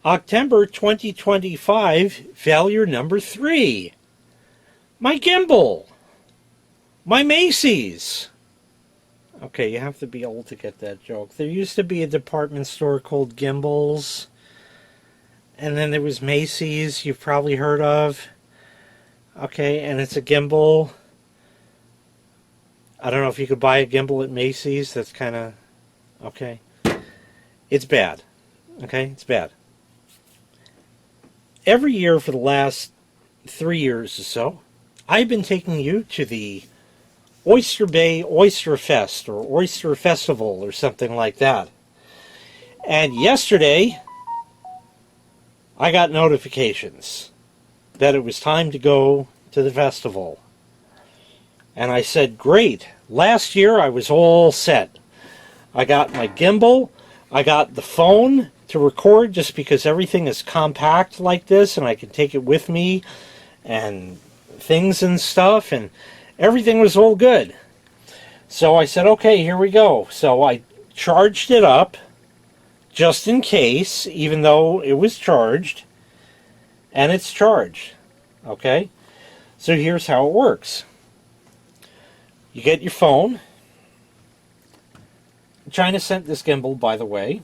Octember 2025, failure number 3. My gimbal. My Macy's. Okay, you have to be old to get that joke. There used to be a department store called Gimbal's. And then there was Macy's, you've probably heard of. Okay, and it's a gimbal. I don't know if you could buy a gimbal at Macy's. That's kind of... okay. It's bad. Okay, it's bad. Every year for the last 3 years or so, I've been taking you to the Oyster Bay Oysterfest or Oyster Festival or something like that. And yesterday, I got notifications that it was time to go to the festival. And I said, great. Last year I was all set. I got my gimbal. I got the phone to record just because everything is compact like this and I can take it with me and things and stuff, and everything was all good. So I said, okay, here we go. So I charged it up just in case, even though it was charged, and it's charged. Okay? So here's how it works. You get your phone. China sent this gimbal, by the way,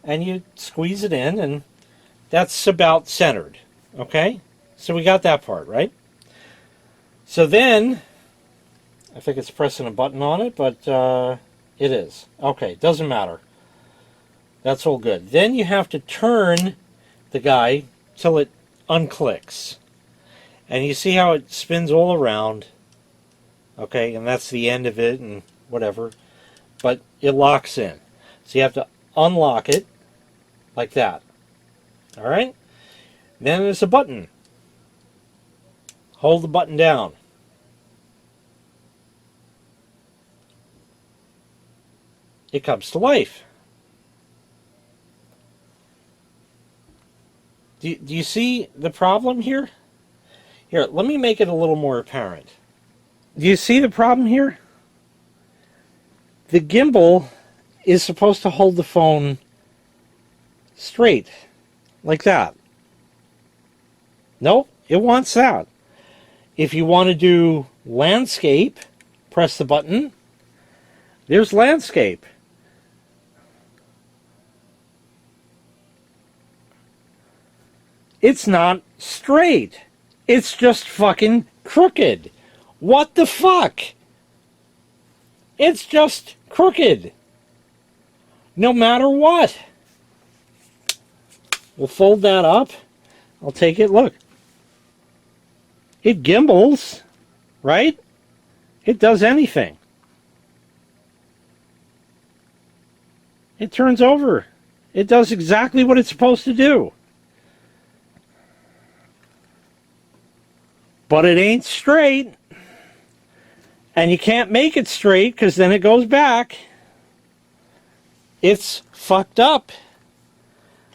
and you squeeze it in, and that's about centered. Okay? So we got that part, right? So then, I think it's pressing a button on it, but it is. Okay, doesn't matter. That's all good. Then you have to turn the guy till it unclicks. And you see how it spins all around. Okay, and that's the end of it and whatever. But it locks in. So you have to unlock it like that. Alright? Then there's a button. Hold the button down. It comes to life. Do you see the problem here? Here, let me make it a little more apparent. Do you see the problem here? The gimbal is supposed to hold the phone straight, like that. Nope, it wants that. If you want to do landscape, press the button. There's landscape. It's not straight. It's just fucking crooked. What the fuck? It's just crooked. No matter what. We'll fold that up. I'll take it. Look. It gimbals, right? It does anything. It turns over. It does exactly what it's supposed to do. But it ain't straight. And you can't make it straight because then it goes back. It's fucked up.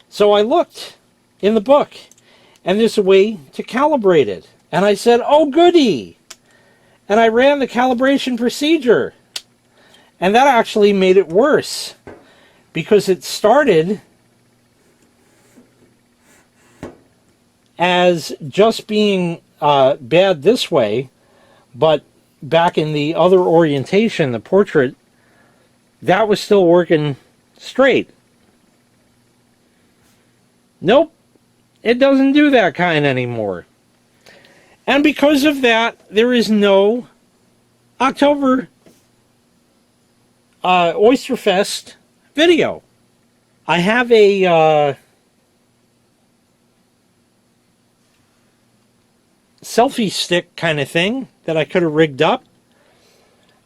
So I looked in the book, and there's a way to calibrate it. And I said, oh goody. And I ran the calibration procedure. And that actually made it worse. Because it started as just being bad this way, but back in the other orientation, the portrait, that was still working straight. Nope, it doesn't do that kind anymore. And because of that, there is no October Oysterfest video. I have a selfie stick kind of thing that I could have rigged up.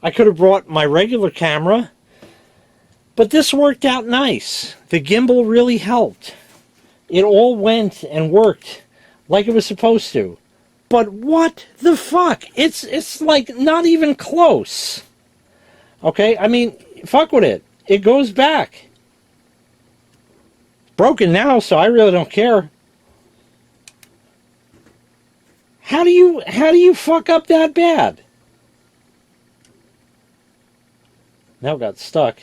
I could have brought my regular camera, but this worked out nice. The gimbal really helped. It all went and worked like it was supposed to. But what the fuck? It's like not even close. Okay, I mean, fuck with it. It goes back. Broken now, so I really don't care. How do you fuck up that bad? Now it got stuck.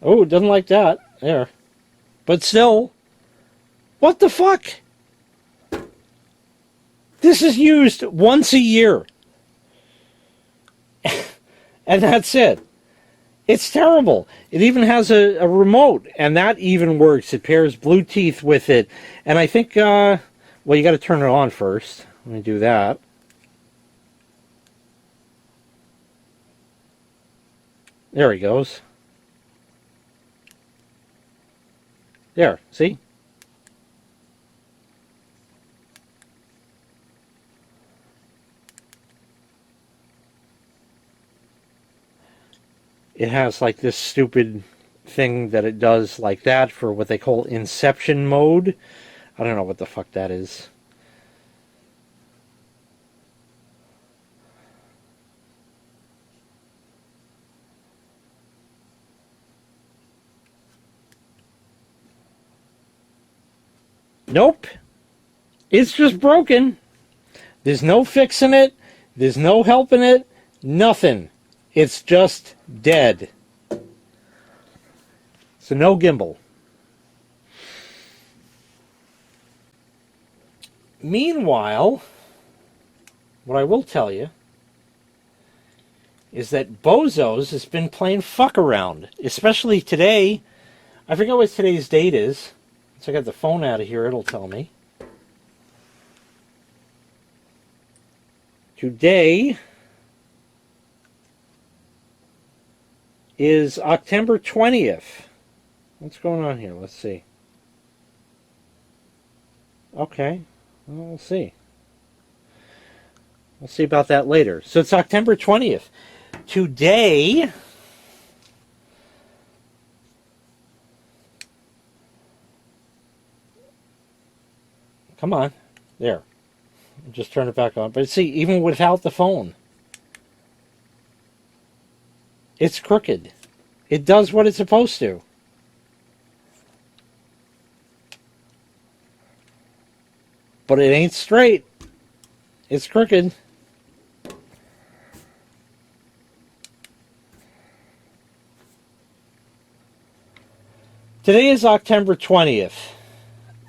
Oh, it doesn't like that. There. But still, what the fuck? This is used once a year. And that's it. It's terrible. It even has a remote, and that even works. It pairs Bluetooth with it. And I think, well, you got to turn it on first. Let me do that. There he goes. There, see? It has like this stupid thing that it does like that for what they call inception mode. I don't know what the fuck that is. Nope. It's just broken. There's no fixing it. There's no helping it. Nothing. It's just dead. So no gimbal. Meanwhile, what I will tell you is that Bozos has been playing fuck around. Especially today. I forget what today's date is. So I got the phone out of here, it'll tell me. Today is Octember 20th. What's going on here? Let's see. Okay, well, we'll see. We'll see about that later. So it's October 20th. Today, come on, there. Just turn it back on. But see, even without the phone, it's crooked. It does what it's supposed to. But it ain't straight. It's crooked. Today is October 20th.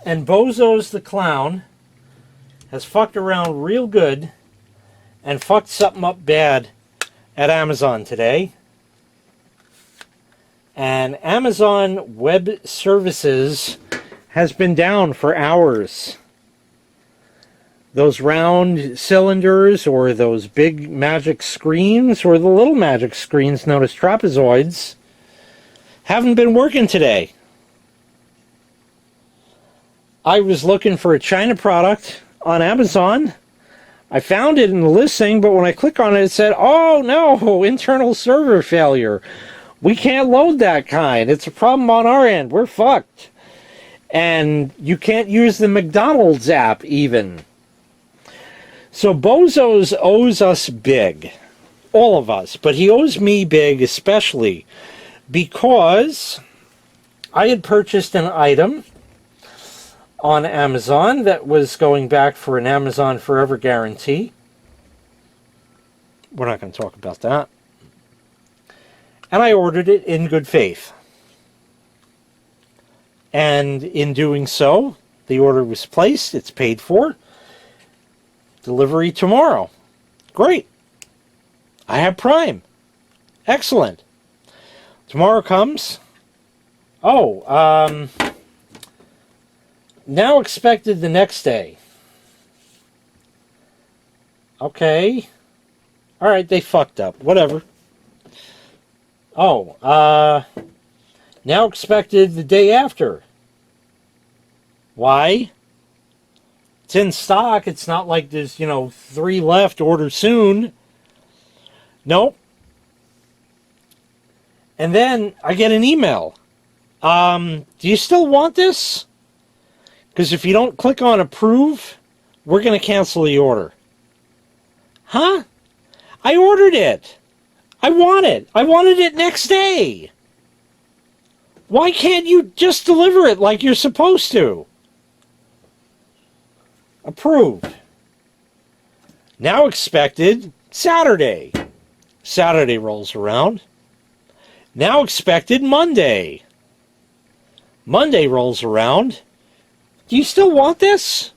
And Bozos the Clown has fucked around real good and fucked something up bad at Amazon today. And Amazon Web Services has been down for hours. Those round cylinders or those big magic screens or the little magic screens known as trapezoids haven't been working today. I was looking for a China product on Amazon. I found it in the listing, but when I click on it, it said, oh no, internal server failure. We can't load that kind. It's a problem on our end. We're fucked. And you can't use the McDonald's app even. So Bozos owes us big. All of us. But he owes me big especially because I had purchased an item on Amazon that was going back for an Amazon Forever guarantee. We're not going to talk about that. And I ordered it in good faith. And in doing so, the order was placed. It's paid for. Delivery tomorrow. Great. I have Prime. Excellent. Tomorrow comes. Oh, now expected the next day. Okay. Alright, they fucked up. Whatever. Oh, now expected the day after. Why? It's in stock. It's not like there's, 3 left, order soon. Nope. And then I get an email. Do you still want this? Because if you don't click on approve, we're going to cancel the order. Huh? I ordered it. I want it. I wanted it next day. Why can't you just deliver it like you're supposed to? Approved. Now expected Saturday. Saturday rolls around. Now expected Monday. Monday rolls around. Do you still want this?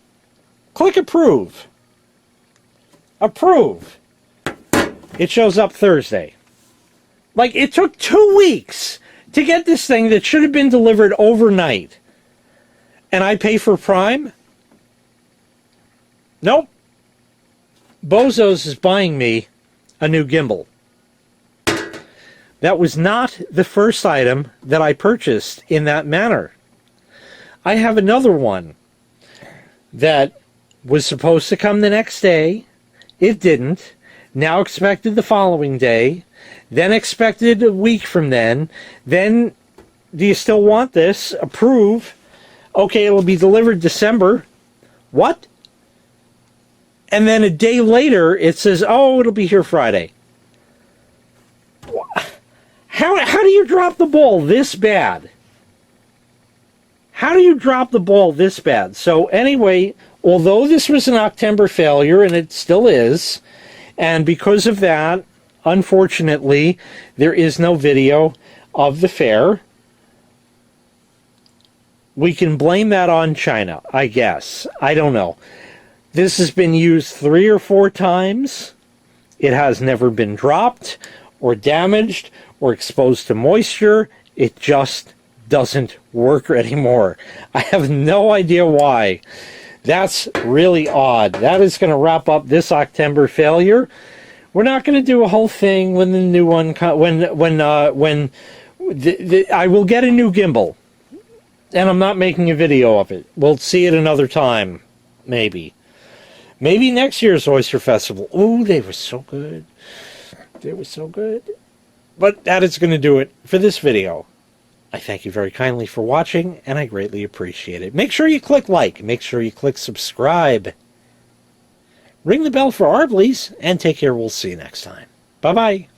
Click approve. Approve. It shows up Thursday. Like, it took 2 weeks to get this thing that should have been delivered overnight. And I pay for Prime? Nope. Bozos is buying me a new gimbal. That was not the first item that I purchased in that manner. I have another one that was supposed to come the next day. It didn't. Now expected the following day. Then expected a week from then. Then, do you still want this? Approve. Okay, it'll be delivered December. What? And then a day later, it says, oh, it'll be here Friday. How do you drop the ball this bad? How do you drop the ball this bad? So anyway, although this was an Octember failure, and it still is, and because of that, unfortunately, there is no video of the fair. We can blame that on China, I guess. I don't know. This has been used 3 or 4 times. It has never been dropped or damaged or exposed to moisture. It just doesn't work anymore. I have no idea why. That's really odd. That is going to wrap up this Octember failure. We're not going to do a whole thing when the new one I will get a new gimbal, and I'm not making a video of it. We'll see it another time, maybe. Maybe next year's Oyster Festival. Oh, they were so good. They were so good. But that is going to do it for this video. I thank you very kindly for watching, and I greatly appreciate it. Make sure you click like. Make sure you click subscribe. Ring the bell for Arbley's, and take care. We'll see you next time. Bye-bye.